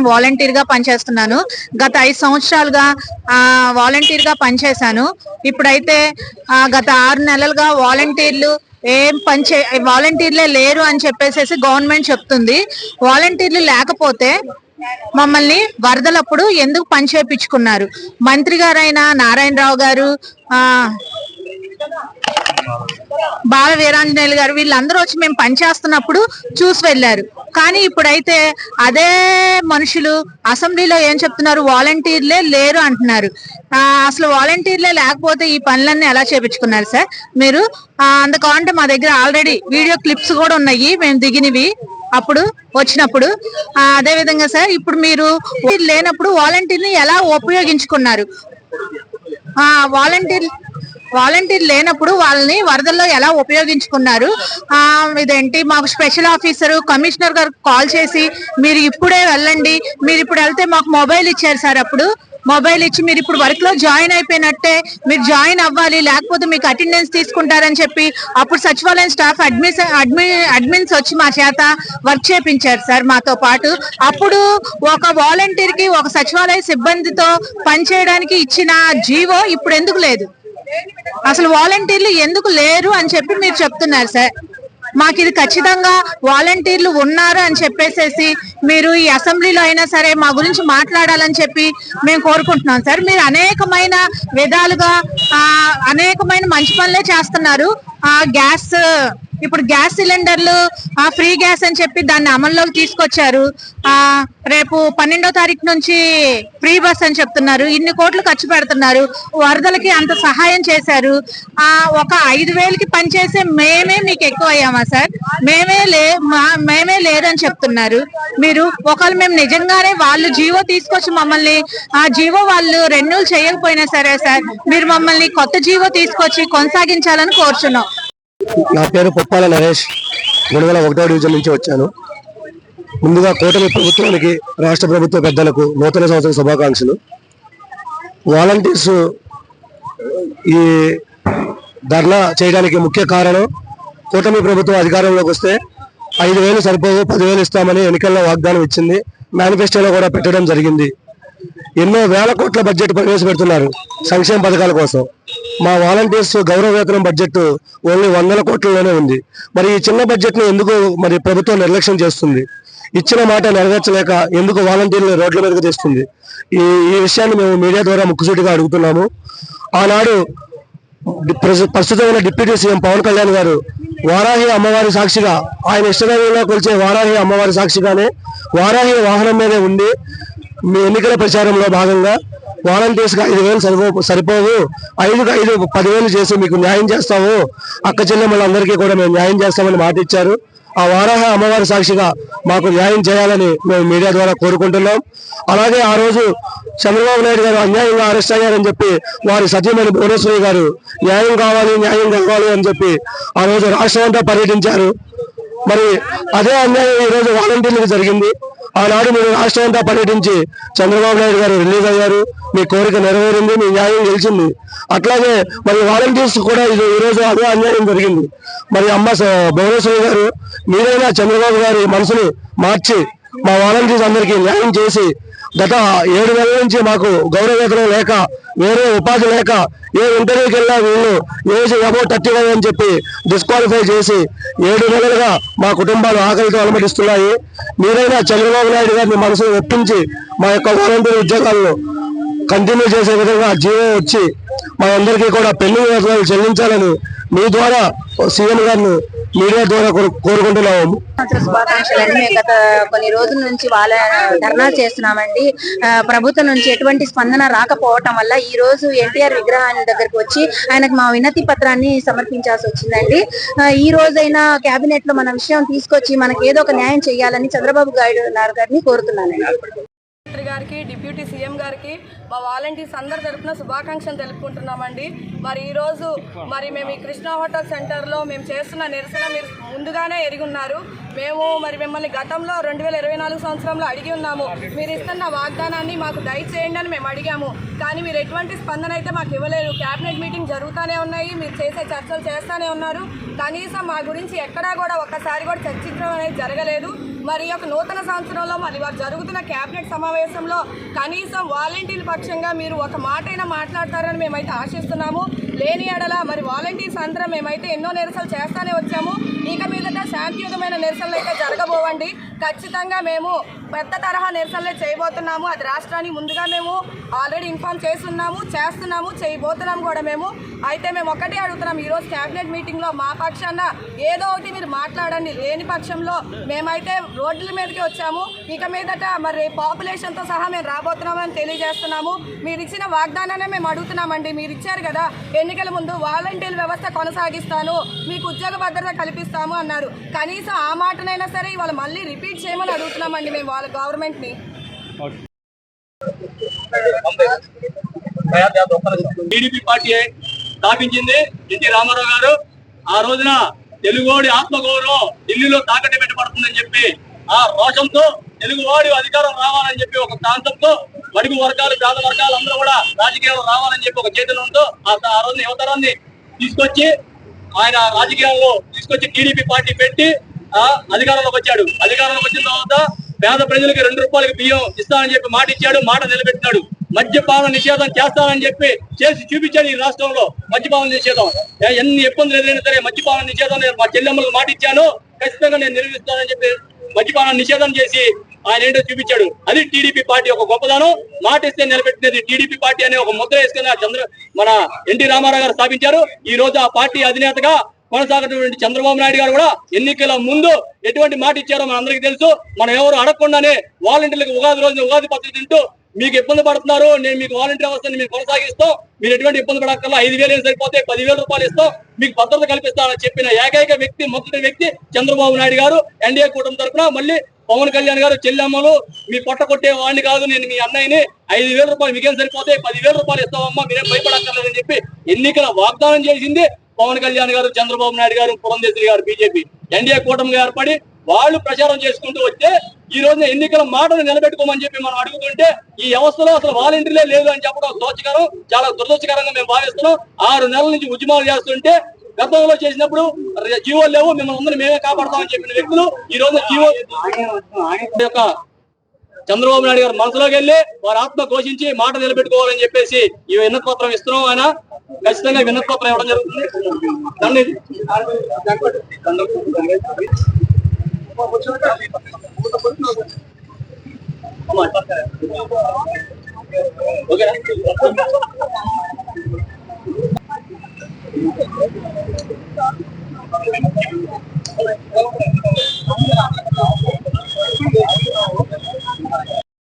Volunteer గా పనిచేస్తున్నాను. గత 5 సంవత్సరాలుగా వాలంటీర్ గా పనిచేశాను. ఇప్పుడైతే గత 6 నెలలుగా వాలంటీర్లు వాలంటీర్లే లేరు అని చెప్పేసి గవర్నమెంట్ చెప్తుంది. వాలంటీర్లు లేకపోతే మమ్మల్ని వరదలప్పుడు ఎందుకు పని చేయించుకున్నారు? మంత్రి గారైన నారాయణరావు గారు, బాల వీరాంజనేయులు గారు వీళ్ళందరూ వచ్చి మేము పనిచేస్తున్నప్పుడు చూసి వెళ్ళారు. కానీ ఇప్పుడైతే అదే మనుషులు అసెంబ్లీలో ఏం చెప్తున్నారు? వాలంటీర్లే లేరు అంటున్నారు. అసలు వాలంటీర్లే లేకపోతే ఈ పనులన్నీ ఎలా చేపించుకున్నారు సార్ మీరు? అందుకంటే మా దగ్గర ఆల్రెడీ వీడియో క్లిప్స్ కూడా ఉన్నాయి మేము దిగినవి అప్పుడు వచ్చినప్పుడు. అదే విధంగా సార్ ఇప్పుడు మీరు లేనప్పుడు వాలంటీర్ని ఎలా ఉపయోగించుకున్నారు? వాలంటీర్ లేనప్పుడు వాళ్ళని వరదల్లో ఎలా ఉపయోగించుకున్నారు? ఇదేంటి మాకు స్పెషల్ ఆఫీసర్ కమిషనర్ గారు కాల్ చేసి మీరు ఇప్పుడే వెళ్ళండి, మీరు ఇప్పుడు వెళ్తే మాకు మొబైల్ ఇచ్చారు సార్. అప్పుడు మొబైల్ ఇచ్చి మీరు ఇప్పుడు వర్క్ లో జాయిన్ అయిపోయినట్టే, మీరు జాయిన్ అవ్వాలి లేకపోతే మీకు అటెండెన్స్ తీసుకుంటారని చెప్పి అప్పుడు సచివాలయం స్టాఫ్ అడ్మిన్స్ వచ్చి మా చేత వర్క్ చేపించారు సార్ మాతో పాటు. అప్పుడు ఒక వాలంటీర్ కి ఒక సచివాలయ సిబ్బందితో పనిచేయడానికి ఇచ్చిన జీవో ఇప్పుడు ఎందుకు లేదు? అసలు వాలంటీర్లు ఎందుకు లేరు అని చెప్పి మీరు చెప్తున్నారు సార్. మాకు ఇది ఖచ్చితంగా వాలంటీర్లు ఉన్నారు అని చెప్పేసేసి మీరు ఈ అసెంబ్లీలో అయినా సరే మా గురించి మాట్లాడాలని చెప్పి మేము కోరుకుంటున్నాం సార్. మీరు అనేకమైన విధాలుగా అనేకమైన మంచి పనులే చేస్తున్నారు. ఇప్పుడు గ్యాస్ సిలిండర్లు ఫ్రీ గ్యాస్ అని చెప్పి దాన్ని అమల్లోకి తీసుకొచ్చారు. రేపు 12వ తారీఖు నుంచి ఫ్రీ బస్ అని చెప్తున్నారు. ఇన్ని కోట్లు ఖర్చు పెడుతున్నారు. వరదలకి అంత సహాయం చేశారు. ఒక 5,000కి పనిచేసే మేమే మీకు ఎక్కువ అయ్యామా సార్? మేమే లేదని చెప్తున్నారు మీరు. ఒకవేళ మేము నిజంగానే వాళ్ళు జీవో తీసుకొచ్చి మమ్మల్ని జీవో వాళ్ళు రెన్యూల్ చేయకపోయినా సరే సార్ మీరు మమ్మల్ని కొత్త జీవో తీసుకొచ్చి కొనసాగించాలని కోరుచున్నాం. నా పేరు పొప్పాల నరేష్, గుణగల 1వ డివిజన్ నుంచి వచ్చాను. ముందుగా కూటమి ప్రభుత్వానికి, రాష్ట్ర ప్రభుత్వ పెద్దలకు నూతన సంవత్సర శుభాకాంక్షలు. వాలంటీర్స్ ఈ ధర్నా చేయడానికి ముఖ్య కారణం, కూటమి ప్రభుత్వం అధికారంలోకి వస్తే 5,000 సరిపోవు 10,000 ఇస్తామని ఎన్నికల్లో వాగ్దానం ఇచ్చింది. మేనిఫెస్టోలో కూడా పెట్టడం జరిగింది. ఎన్నో వేల కోట్ల బడ్జెట్ ప్రవేశపెడుతున్నారు సంక్షేమ పథకాల కోసం. మా వాలంటీర్స్ గౌరవ వేతనం బడ్జెట్ ఓన్లీ 100 కోట్లలోనే ఉంది. మరి ఈ చిన్న బడ్జెట్ ని ఎందుకు మరి ప్రభుత్వం నిర్లక్ష్యం చేస్తుంది? ఇచ్చిన మాట నెరవేర్చలేక ఎందుకు వాలంటీర్లు రోడ్ల మీదకి తెస్తుంది? ఈ విషయాన్ని మేము మీడియా ద్వారా ముక్కుసూటిగా అడుగుతున్నాము. ఆనాడు ప్రస్తుతం ఉన్న డిప్యూటీ సీఎం పవన్ కళ్యాణ్ గారు వారాహి అమ్మవారి సాక్షిగా, ఆయన ఇష్టదైవంలో కొలిచే వారాహి అమ్మవారి సాక్షిగానే వారాహి వాహనం మీదే ఉండి మీ ఎన్నికల ప్రచారంలో భాగంగా వాలంటీర్స్ గా 5,000 సరిపోవు, 5 10,000 చేసి మీకు న్యాయం చేస్తాము, అక్క చెల్లెమ్మలందరికీ కూడా మేము న్యాయం చేస్తామని మాట ఇచ్చారు. ఆ వారాహ అమ్మవారి సాక్షిగా మాకు న్యాయం చేయాలని మేము మీడియా ద్వారా కోరుకుంటున్నాం. అలాగే ఆ రోజు చంద్రబాబు నాయుడు గారు అన్యాయంగా అరెస్ట్ అయ్యారని చెప్పి వారి సతీమణి భువనేశ్వరి గారు న్యాయం కావాలి అని చెప్పి ఆ రోజు రాష్ట్రం అంతా పర్యటించారు. మరి అదే అన్యాయం ఈ రోజు వాలంటీర్లకు జరిగింది. ఆనాడు మీరు రాష్ట్రం అంతా పర్యటించి చంద్రబాబు నాయుడు గారు రిలీజ్ అయ్యారు, మీ కోరిక నెరవేరింది, మీ న్యాయం గెలిచింది. అట్లాగే మరి వాలంటీర్స్ కూడా ఈ రోజు అదే అన్యాయం జరిగింది. మరి అమ్మ భువనేశ్వరి గారు మీరైనా చంద్రబాబు గారి మనసుని మార్చి మా వాలంటీర్స్ అందరికీ న్యాయం చేసి, గత 7 నెలల నుంచి మాకు గౌరవ వేతనం లేక, వేరే ఉపాధి లేక, ఏ ఇంటర్వ్యూకి వెళ్ళినా వీళ్ళు ఏజ్ అబౌట్ 35 అని చెప్పి డిస్క్వాలిఫై చేసి 7 నెలలుగా మా కుటుంబాలు ఆకలితో అలమటిస్తున్నాయి. మీరైనా చంద్రబాబు నాయుడు గారిని మనసును ఒప్పించి మా యొక్క వాలంటీర్ ఉద్యోగాలను కంటిన్యూ చేసే విధంగా జీవో వచ్చి మా అందరికీ కూడా పెండింగ్ వేతనాలు చెల్లించాలని మీ ద్వారా సీఎం గారిని మీడియా ద్వారా కోరుకుంటున్నాము. శుభాకాంక్షలు. మేము గత కొన్ని రోజుల నుంచి వాళ్ళ ధర్నా చేస్తున్నామండి. ప్రభుత్వం నుంచి ఎటువంటి స్పందన రాకపోవటం వల్ల ఈ రోజు ఎన్టీఆర్ విగ్రహాన్ని దగ్గరకు వచ్చి ఆయనకు మా వినతి పత్రాన్ని సమర్పించాల్సి వచ్చిందండి. ఈ రోజైనా కేబినెట్ లో మన విషయం తీసుకొచ్చి మనకి ఏదో ఒక న్యాయం చేయాలని చంద్రబాబు గారిని కోరుతున్నానండి. గారికి, డిప్యూటీ సీఎం గారికి, మా వాలంటీర్స్ అందరి తరఫున శుభాకాంక్షలు తెలుపుకుంటున్నామండి. మరి ఈరోజు మేము ఈ కృష్ణా హోటల్ సెంటర్లో మేము చేస్తున్న నిరసన మీరు ముందుగానే ఎరిగి ఉన్నారు. మేము మిమ్మల్ని గతంలో 2024 సంవత్సరంలో అడిగి ఉన్నాము. మీరు ఇస్తున్న వాగ్దానాన్ని మాకు దయచేయండి అని మేము అడిగాము. కానీ మీరు ఎటువంటి స్పందన అయితే మాకు ఇవ్వలేదు. క్యాబినెట్ మీటింగ్ జరుగుతూనే ఉన్నాయి, మీరు చేసే చర్చలు చేస్తూనే ఉన్నారు. కనీసం మా గురించి ఎక్కడా కూడా ఒక్కసారి కూడా చర్చించడం అనేది జరగలేదు. మరి ఈ యొక్క నూతన సంవత్సరంలో మరి వారు జరుగుతున్న కేబినెట్ సమావేశంలో కనీసం వాలంటీర్ పక్షంగా మీరు ఒక మాటైనా మాట్లాడతారని మేమైతే ఆశిస్తున్నాము. లేని ఎడల మరి వాలంటీర్స్ అందరం మేమైతే ఎన్నో నిరసనలు చేస్తానే వచ్చాము. ఇక మీదట శాంతియుతమైన నిరసనలు అయితే జరగబోవండి. ఖచ్చితంగా మేము పెద్ద తరహా నిరసనలే చేయబోతున్నాము. అది రాష్ట్రానికి ముందుగా మేము ఆల్రెడీ ఇన్ఫార్మ్ చేస్తున్నాము చేయబోతున్నాము కూడా మేము. అయితే మేము ఒక్కటే అడుగుతున్నాం, ఈరోజు క్యాబినెట్ మీటింగ్లో మా పక్షాన ఏదో ఒకటి మీరు మాట్లాడండి. లేని పక్షంలో మేమైతే రోడ్ల మీదకి వచ్చాము. ఇక మీదట మరి పాపులేషన్తో సహా మేము రాబోతున్నామని తెలియజేస్తున్నాము. మీరు ఇచ్చిన వాగ్దానాన్ని మేము అడుగుతున్నామండి. మీరు ఇచ్చారు కదా ఎన్నికల ముందు వాలంటీర్ వ్యవస్థ కొనసాగిస్తాను, మీకు ఉద్యోగ భద్రత కల్పిస్తాము అన్నారు. కనీసం ఆ మాటనైనా సరే ఇవాళ మళ్ళీ రిపీట్ చేయమని అడుగుతున్నామండి మేము వాళ్ళ గవర్నమెంట్ని. టీడీపీ పార్టీ స్థాపించింది ఎన్టీ రామారావు గారు. ఆ రోజున తెలుగువాడి ఆత్మగౌరవం ఢిల్లీలో తాకట్టు పెట్టబడుతుందని చెప్పి ఆ రోషంతో తెలుగువాడి అధికారం రావాలని చెప్పి ఒక ప్రాంతంతో బడుగు వర్గాలు పేద వర్గాలు అందరూ కూడా రాజకీయాలు రావాలని చెప్పి ఒక చైతన్యంతో ఆ రోజున యువతరాన్ని తీసుకొచ్చి ఆయన రాజకీయాల్లో తీసుకొచ్చి టీడీపీ పార్టీ పెట్టి అధికారంలోకి వచ్చాడు. అధికారంలోకి వచ్చిన తర్వాత పేద ప్రజలకు 2 రూపాయలకి బియ్యం ఇస్తానని చెప్పి మాట ఇచ్చాడు, మాట నిలబెట్టినాడు. మద్యపాన నిషేధం చేస్తానని చెప్పి చేసి చూపించాడు. ఈ రాష్ట్రంలో మద్యపాన నిషేధం ఎన్ని ఇబ్బందులు ఎదురైనా సరే మద్యపాన నిషేధం మా చెల్లెమ్మలకు మాట ఇచ్చాను, ఖచ్చితంగా నేను నిర్వహిస్తానని చెప్పి మద్యపాన నిషేధం చేసి ఆయన ఏంటో చూపించాడు. అది టీడీపీ పార్టీ ఒక గొప్పదనం. మాట ఇస్తే నిలబెట్టినది టీడీపీ పార్టీ అనే ఒక ముద్ర వేసుకుని మన ఎన్టీ రామారావు గారు స్థాపించారు. ఈ రోజు ఆ పార్టీ అధినేతగా కొనసాగేటువంటి చంద్రబాబు నాయుడు గారు కూడా ఎన్నికల ముందు ఎటువంటి మాట ఇచ్చారో మనందరికీ తెలుసు. మనం ఎవరు అడగకుండానే వాలంటీర్లకు ఉగాది రోజున ఉగాది పత్రిక తింటూ మీకు ఇబ్బంది పడుతున్నారు, నేను మీకు వాలంటీర్ వ్యవస్థని మీరు కొనసాగిస్తాం, మీరు ఎటువంటి ఇబ్బంది పడక్కర్లా, 5,000 సరిపోతే 10,000 రూపాయలు ఇస్తాం, మీకు భద్రత కల్పిస్తామని చెప్పిన ఏకైక వ్యక్తి మొదటి వ్యక్తి చంద్రబాబు నాయుడు గారు. ఎన్డీఏ కూటమి తరఫున మళ్ళీ పవన్ కళ్యాణ్ గారు చెల్లెమ్మలు మీ పొట్ట కొట్టే వాడిని కాదు, నేను మీ అన్నయ్యని 5,000 రూపాయలు మీకేం సరిపోతే 10,000 రూపాయలు ఇస్తామమ్మా, మీరేం భయపడక్కర్లేదని చెప్పి ఎన్నికల వాగ్దానం చేసింది పవన్ కళ్యాణ్ గారు, చంద్రబాబు నాయుడు గారు, పురంధేశ్వరి గారు, బీజేపీ ఎన్డీఏ కూటమిగా ఏర్పడి వాళ్ళు ప్రచారం చేసుకుంటూ వస్తే ఈ రోజున ఎన్నికల మాటను నిలబెట్టుకోమని చెప్పి మనం అడుగుతుంటే ఈ వ్యవస్థలో అసలు వాలంటీర్లే లేదు అని చెప్పడం దోషకరం, చాలా దురదృష్టకరంగా మేము భావిస్తున్నాం. 6 నెలల నుంచి ఉద్యమాలు చేస్తుంటే గతంలో చేసినప్పుడు జీవోలు లేవు, మిమ్మల్ని అందరూ మేమే కాపాడతామని చెప్పిన వ్యక్తులు ఈ రోజున జీవో యొక్క చంద్రబాబు నాయుడు గారు మనసులోకి వెళ్ళి వారి ఆత్మ ఘోషించి మాట నిలబెట్టుకోవాలని చెప్పేసి ఈ వినతి పత్రం ఇస్తున్నాం. ఆయన ఖచ్చితంగా వినతి పత్రం ఇవ్వడం జరుగుతుంది. ఓకేనా?